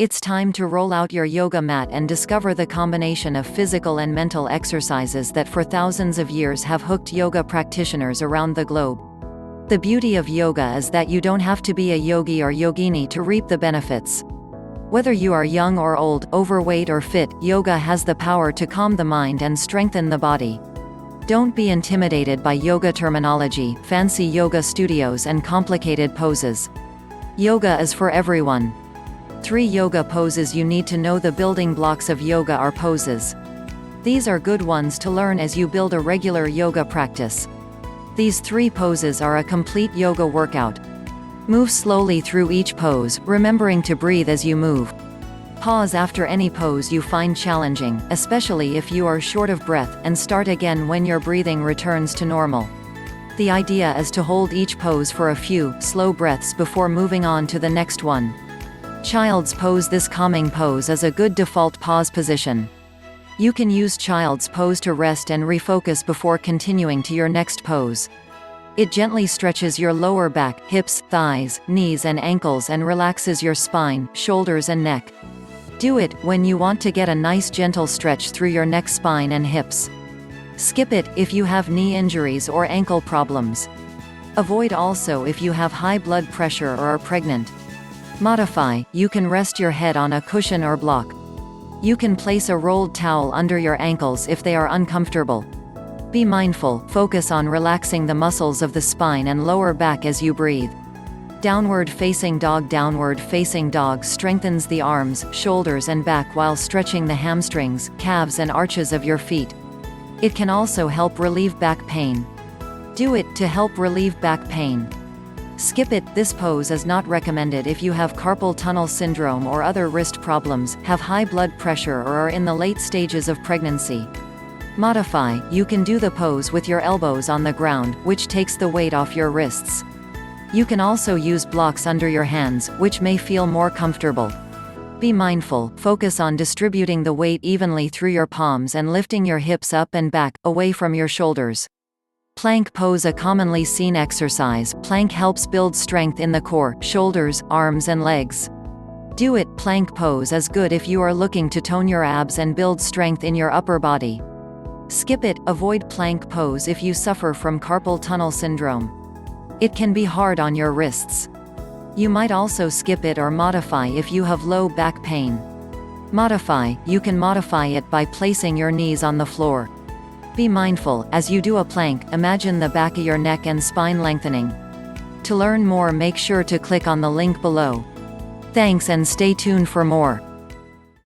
It's time to roll out your yoga mat and discover the combination of physical and mental exercises that for thousands of years have hooked yoga practitioners around the globe. The beauty of yoga is that you don't have to be a yogi or yogini to reap the benefits. Whether you are young or old, overweight or fit, yoga has the power to calm the mind and strengthen the body. Don't be intimidated by yoga terminology, fancy yoga studios and complicated poses. Yoga is for everyone. 3 yoga poses you need to know. The building blocks of yoga are poses. These are good ones to learn as you build a regular yoga practice. These 3 poses are a complete yoga workout. Move slowly through each pose, remembering to breathe as you move. Pause after any pose you find challenging, especially if you are short of breath, and start again when your breathing returns to normal. The idea is to hold each pose for a few slow breaths before moving on to the next one. Child's pose. This calming pose is a good default pause position. You can use child's pose to rest and refocus before continuing to your next pose. It gently stretches your lower back, hips, thighs, knees and ankles and relaxes your spine, shoulders and neck. Do it when you want to get a nice gentle stretch through your neck, spine and hips. Skip it if you have knee injuries or ankle problems. Avoid also if you have high blood pressure or are pregnant. Modify. You can rest your head on a cushion or block. You can place a rolled towel under your ankles if they are uncomfortable. Be mindful, focus on relaxing the muscles of the spine and lower back as you breathe. Downward facing dog. Downward facing dog strengthens the arms, shoulders and back while stretching the hamstrings, calves and arches of your feet. It can also help relieve back pain. Do it to help relieve back pain. Skip it. This pose is not recommended if you have carpal tunnel syndrome or other wrist problems, have high blood pressure or are in the late stages of pregnancy. Modify. You can do the pose with your elbows on the ground, which takes the weight off your wrists. You can also use blocks under your hands, which may feel more comfortable. Be mindful, focus on distributing the weight evenly through your palms and lifting your hips up and back, away from your shoulders. Plank pose. A commonly seen exercise, plank helps build strength in the core, shoulders, arms and legs. Do it. Plank pose is good if you are looking to tone your abs and build strength in your upper body. Skip it. Avoid plank pose if you suffer from carpal tunnel syndrome. It can be hard on your wrists. You might also skip it or modify if you have low back pain. Modify. You can modify it by placing your knees on the floor. Be mindful, as you do a plank, imagine the back of your neck and spine lengthening. To learn more, make sure to click on the link below. Thanks and stay tuned for more.